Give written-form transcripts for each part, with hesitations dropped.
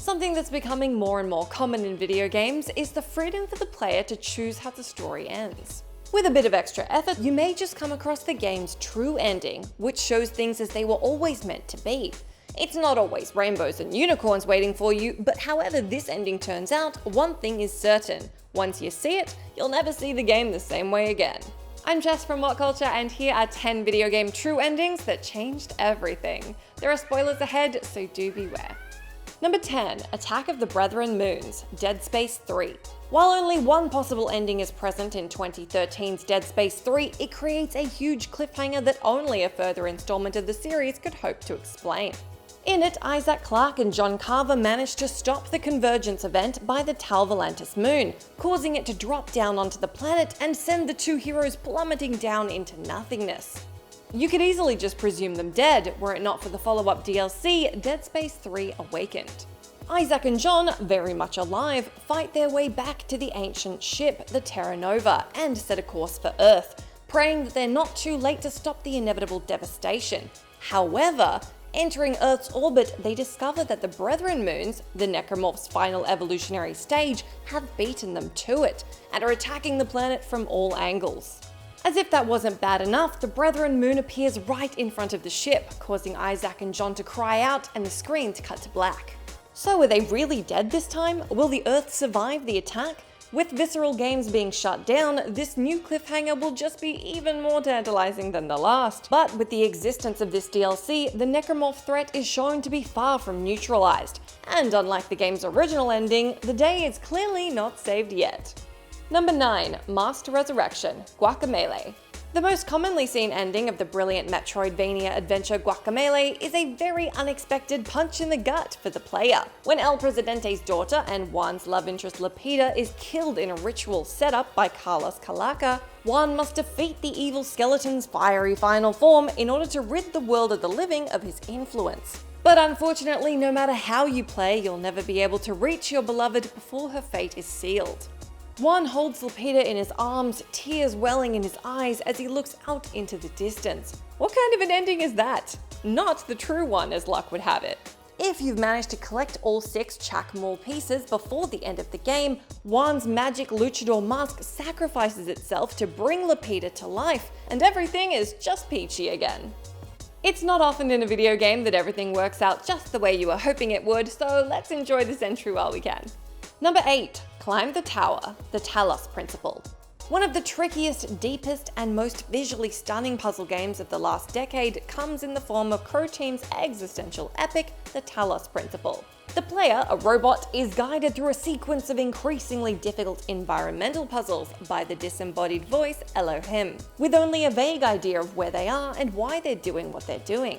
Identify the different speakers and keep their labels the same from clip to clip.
Speaker 1: Something that's becoming more and more common in video games is the freedom for the player to choose how the story ends. With a bit of extra effort, you may just come across the game's true ending, which shows things as they were always meant to be. It's not always rainbows and unicorns waiting for you, but however this ending turns out, one thing is certain. Once you see it, you'll never see the game the same way again. I'm Jess from WhatCulture, and here are 10 video game true endings that changed everything. There are spoilers ahead, so do beware. Number 10. Attack of the Brethren Moons, Dead Space 3. While only one possible ending is present in 2013's Dead Space 3, it creates a huge cliffhanger that only a further installment of the series could hope to explain. In it, Isaac Clarke and John Carver managed to stop the convergence event by the Tal Volantis moon, causing it to drop down onto the planet and send the two heroes plummeting down into nothingness. You could easily just presume them dead, were it not for the follow-up DLC, Dead Space 3 Awakened. Isaac and John, very much alive, fight their way back to the ancient ship, the Terra Nova, and set a course for Earth, praying that they're not too late to stop the inevitable devastation. However, entering Earth's orbit, they discover that the Brethren Moons, the Necromorph's final evolutionary stage, have beaten them to it, and are attacking the planet from all angles. As if that wasn't bad enough, the Brethren Moon appears right in front of the ship, causing Isaac and John to cry out and the screen to cut to black. So are they really dead this time? Will the Earth survive the attack? With Visceral Games being shut down, this new cliffhanger will just be even more tantalizing than the last. But with the existence of this DLC, the Necromorph threat is shown to be far from neutralized. And unlike the game's original ending, the day is clearly not saved yet. Number 9. Masked Resurrection, GUACAMELEE. The most commonly seen ending of the brilliant Metroidvania adventure GUACAMELEE is a very unexpected punch in the gut for the player. When El Presidente's daughter and Juan's love interest Lupita is killed in a ritual set up by Carlos Calaca, Juan must defeat the evil skeleton's fiery final form in order to rid the world of the living of his influence. But unfortunately, no matter how you play, you'll never be able to reach your beloved before her fate is sealed. Juan holds Lupita in his arms, tears welling in his eyes as he looks out into the distance. What kind of an ending is that? Not the true one, as luck would have it. If you've managed to collect all 6 Chacmol pieces before the end of the game, Juan's magic luchador mask sacrifices itself to bring Lupita to life, and everything is just peachy again. It's not often in a video game that everything works out just the way you were hoping it would, so let's enjoy this entry while we can. Number 8. Climb the Tower, the Talos Principle. One of the trickiest, deepest, and most visually stunning puzzle games of the last decade comes in the form of Crow Team's existential epic, the Talos Principle. The player, a robot, is guided through a sequence of increasingly difficult environmental puzzles by the disembodied voice Elohim, with only a vague idea of where they are and why they're doing what they're doing.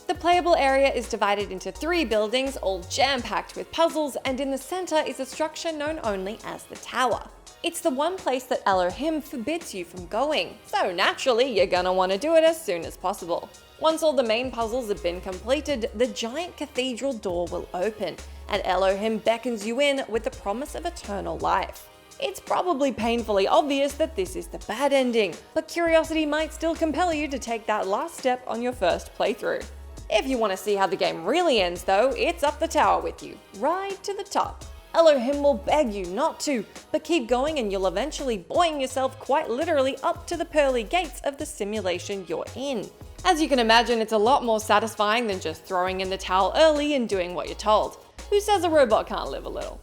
Speaker 1: The playable area is divided into 3 buildings, all jam-packed with puzzles, and in the center is a structure known only as the Tower. It's the one place that Elohim forbids you from going, so naturally you're gonna want to do it as soon as possible. Once all the main puzzles have been completed, the giant cathedral door will open, and Elohim beckons you in with the promise of eternal life. It's probably painfully obvious that this is the bad ending, but curiosity might still compel you to take that last step on your first playthrough. If you want to see how the game really ends though, it's up the tower with you, right to the top. Elohim will beg you not to, but keep going and you'll eventually buoy yourself quite literally up to the pearly gates of the simulation you're in. As you can imagine, it's a lot more satisfying than just throwing in the towel early and doing what you're told. Who says a robot can't live a little?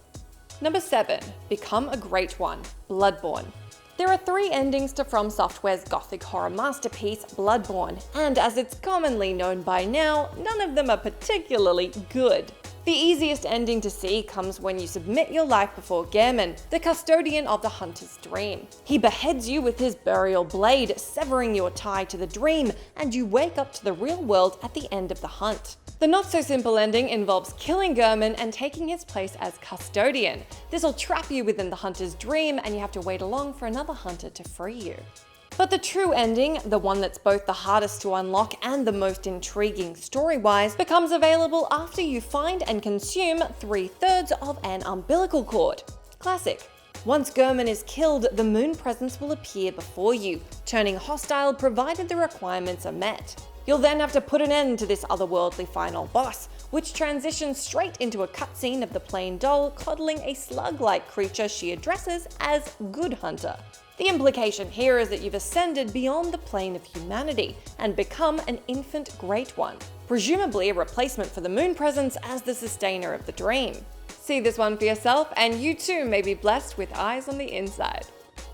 Speaker 1: Number 7. Become a Great One, BLOODBORNE. There are 3 endings to From Software's gothic horror masterpiece, BLOODBORNE, and as it's commonly known by now, none of them are particularly good. The easiest ending to see comes when you submit your life before Gehrman, the custodian of the hunter's dream. He beheads you with his burial blade, severing your tie to the dream, and you wake up to the real world at the end of the hunt. The not-so-simple ending involves killing Gehrman and taking his place as custodian. This'll trap you within the hunter's dream, and you have to wait along for another hunter to free you. But the true ending, the one that's both the hardest to unlock and the most intriguing story-wise, becomes available after you find and consume 3/3 of an umbilical cord. Classic. Once Gehrman is killed, the moon presence will appear before you, turning hostile provided the requirements are met. You'll then have to put an end to this otherworldly final boss, which transitions straight into a cutscene of the plain doll coddling a slug-like creature she addresses as Good Hunter. The implication here is that you've ascended beyond the plane of humanity and become an infant Great One, presumably a replacement for the moon presence as the sustainer of the dream. See this one for yourself, and you too may be blessed with eyes on the inside.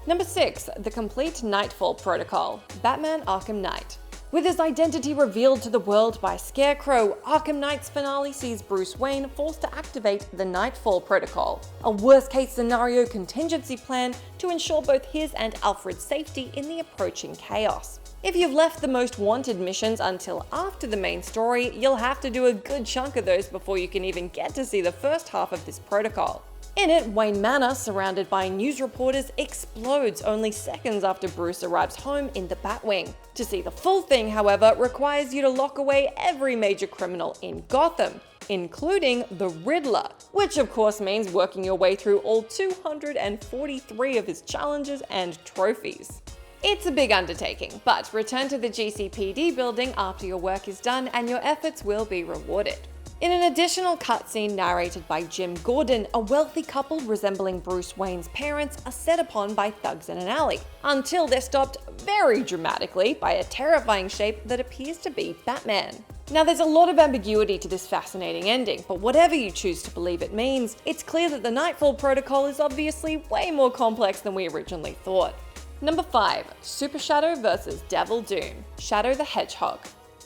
Speaker 1: Number 6. The complete KNIGHTFALL protocol, Batman Arkham Knight. With his identity revealed to the world by Scarecrow, Arkham Knight's finale sees Bruce Wayne forced to activate the KNIGHTFALL protocol, a worst-case scenario contingency plan to ensure both his and Alfred's safety in the approaching chaos. If you've left the most wanted missions until after the main story, you'll have to do a good chunk of those before you can even get to see the first half of this protocol. In it, Wayne Manor, surrounded by news reporters, explodes only seconds after Bruce arrives home in the Batwing. To see the full thing, however, requires you to lock away every major criminal in Gotham, including the Riddler, which of course means working your way through all 243 of his challenges and trophies. It's a big undertaking, but return to the GCPD building after your work is done and your efforts will be rewarded. In an additional cutscene narrated by Jim Gordon, a wealthy couple resembling Bruce Wayne's parents are set upon by thugs in an alley, until they're stopped very dramatically by a terrifying shape that appears to be Batman. Now, there's a lot of ambiguity to this fascinating ending, but whatever you choose to believe it means, it's clear that the KNIGHTFALL protocol is obviously way more complex than we originally thought. Number 5. Super Shadow vs. Devil Doom, Shadow the Hedgehog.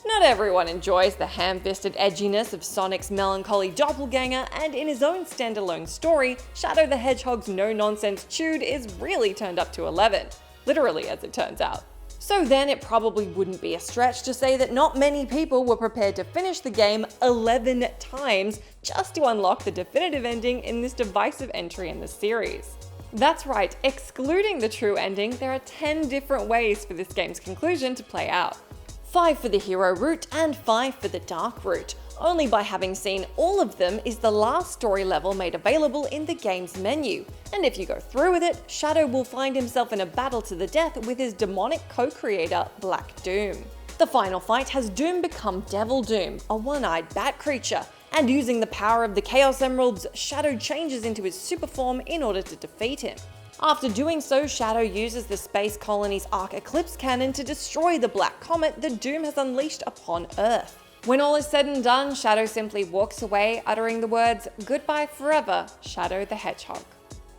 Speaker 1: Not everyone enjoys the ham-fisted edginess of Sonic's melancholy doppelganger, and in his own standalone story, Shadow the Hedgehog's no-nonsense chewed is really turned up to 11. Literally, as it turns out. So then it probably wouldn't be a stretch to say that not many people were prepared to finish the game 11 times just to unlock the definitive ending in this divisive entry in the series. That's right, excluding the true ending, there are 10 different ways for this game's conclusion to play out. 5 for the hero route and 5 for the dark route. Only by having seen all of them is the last story level made available in the game's menu. And if you go through with it, Shadow will find himself in a battle to the death with his demonic co-creator, Black Doom. The final fight has Doom become Devil Doom, a one-eyed bat creature, and using the power of the Chaos Emeralds, Shadow changes into his super form in order to defeat him. After doing so, Shadow uses the space colony's Arc Eclipse cannon to destroy the black comet that Doom has unleashed upon Earth. When all is said and done, Shadow simply walks away, uttering the words, "Goodbye forever, Shadow the Hedgehog."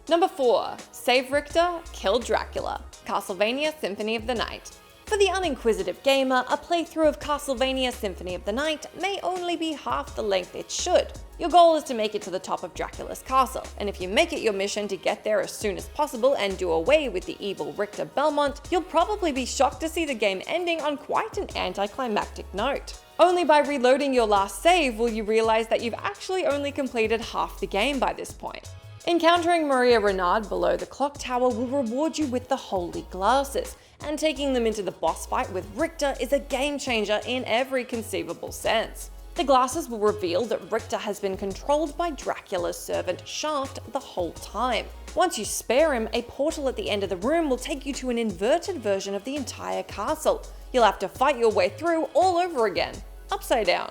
Speaker 1: Number 4. Save Richter, Kill Dracula, Castlevania Symphony of the Night. For the uninquisitive gamer, a playthrough of Castlevania Symphony of the Night may only be half the length it should. Your goal is to make it to the top of Dracula's castle, and if you make it your mission to get there as soon as possible and do away with the evil Richter Belmont, you'll probably be shocked to see the game ending on quite an anticlimactic note. Only by reloading your last save will you realize that you've actually only completed half the game by this point. Encountering Maria Renard below the clock tower will reward you with the Holy Glasses, and taking them into the boss fight with Richter is a game changer in every conceivable sense. The glasses will reveal that Richter has been controlled by Dracula's servant Shaft the whole time. Once you spare him, a portal at the end of the room will take you to an inverted version of the entire castle. You'll have to fight your way through all over again, upside down.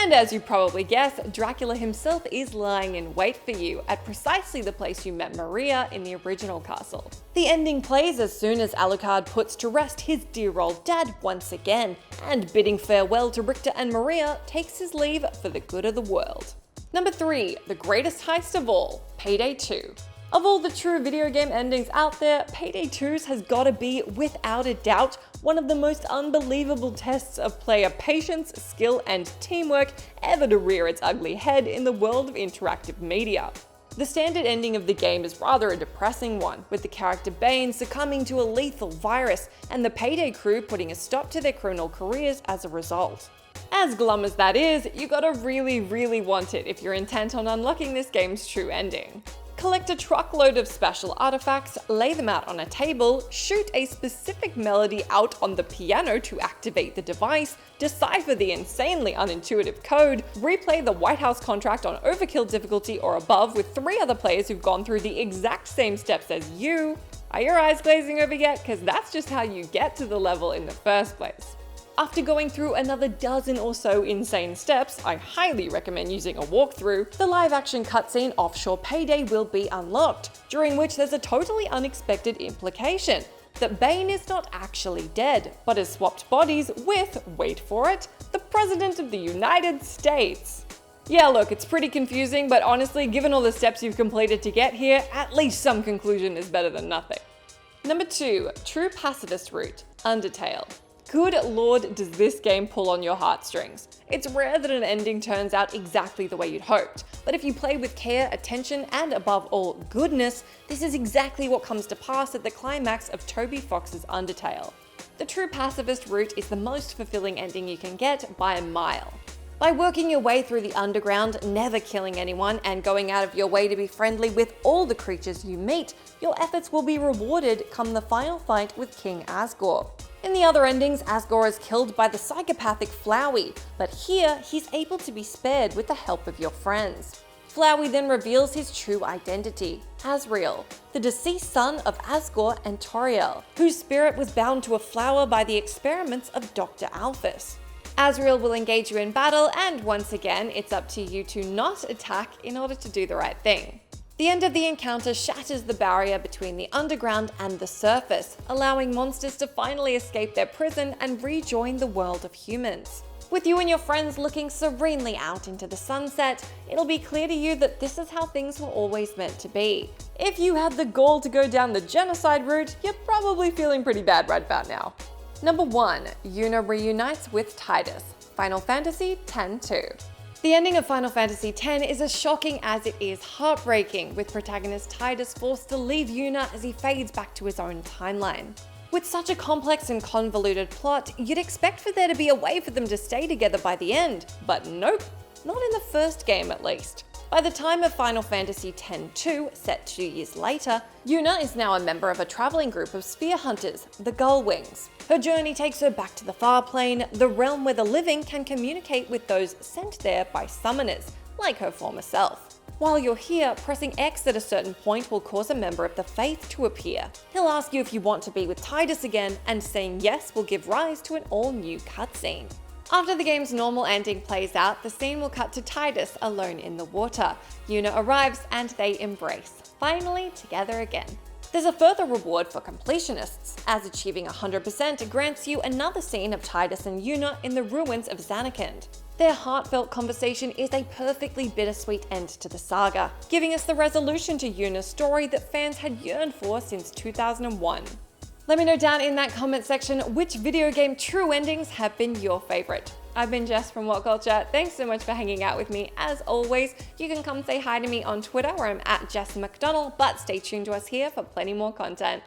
Speaker 1: And as you probably guess, Dracula himself is lying in wait for you at precisely the place you met Maria in the original castle. The ending plays as soon as Alucard puts to rest his dear old dad once again, and bidding farewell to Richter and Maria, takes his leave for the good of the world. Number 3. The greatest heist of all, Payday 2. Of all the true video game endings out there, Payday 2's has gotta be, without a doubt, one of the most unbelievable tests of player patience, skill, and teamwork ever to rear its ugly head in the world of interactive media. The standard ending of the game is rather a depressing one, with the character Bane succumbing to a lethal virus, and the Payday crew putting a stop to their criminal careers as a result. As glum as that is, you gotta really want it if you're intent on unlocking this game's true ending. Collect a truckload of special artifacts, lay them out on a table, shoot a specific melody out on the piano to activate the device, decipher the insanely unintuitive code, replay the White House contract on overkill difficulty or above with 3 other players who've gone through the exact same steps as you. Are your eyes glazing over yet? Because that's just how you get to the level in the first place. after going through another dozen or so insane steps, I highly recommend using a walkthrough, the live-action cutscene Offshore Payday will be unlocked, during which there's a totally unexpected implication that Bane is not actually dead, but has swapped bodies with, wait for it, the President of the United States. Yeah, look, it's pretty confusing, but honestly, given all the steps you've completed to get here, at least some conclusion is better than nothing. Number 2, True Pacifist Route, Undertale. Good lord, does this game pull on your heartstrings. It's rare that an ending turns out exactly the way you'd hoped, but if you play with care, attention, and above all, goodness, this is exactly what comes to pass at the climax of Toby Fox's Undertale. The True Pacifist Route is the most fulfilling ending you can get by a mile. By working your way through the underground, never killing anyone, and going out of your way to be friendly with all the creatures you meet, your efforts will be rewarded come the final fight with King Asgore. In the other endings, Asgore is killed by the psychopathic Flowey, but here he's able to be spared with the help of your friends. Flowey then reveals his true identity, Asriel, the deceased son of Asgore and Toriel, whose spirit was bound to a flower by the experiments of Dr. Alphys. Asriel will engage you in battle, and once again, it's up to you to not attack in order to do the right thing. The end of the encounter shatters the barrier between the underground and the surface, allowing monsters to finally escape their prison and rejoin the world of humans. With you and your friends looking serenely out into the sunset, it'll be clear to you that this is how things were always meant to be. If you had the gall to go down the genocide route, you're probably feeling pretty bad right about now. Number 1, Yuna reunites with Tidus, Final Fantasy X-2. The ending of Final Fantasy X is as shocking as it is heartbreaking, with protagonist Tidus forced to leave Yuna as he fades back to his own timeline. With such a complex and convoluted plot, you'd expect for there to be a way for them to stay together by the end, but nope, not in the first game at least. By the time of Final Fantasy X-2, set 2 years later, Yuna is now a member of a traveling group of spear hunters, the Gullwings. Her journey takes her back to the Far Plane, the realm where the living can communicate with those sent there by summoners, like her former self. While you're here, pressing X at a certain point will cause a member of the Faith to appear. He'll ask you if you want to be with Tidus again, and saying yes will give rise to an all-new cutscene. After the game's normal ending plays out, the scene will cut to Tidus alone in the water. Yuna arrives and they embrace, finally together again. There's a further reward for completionists, as achieving 100% grants you another scene of Tidus and Yuna in the ruins of Zanarkand. Their heartfelt conversation is a perfectly bittersweet end to the saga, giving us the resolution to Yuna's story that fans had yearned for since 2001. Let me know down in that comment section which video game true endings have been your favorite. I've been Jess from WhatCulture. Thanks so much for hanging out with me. As always, you can come say hi to me on Twitter where I'm at Jess McDonald, but stay tuned to us here for plenty more content.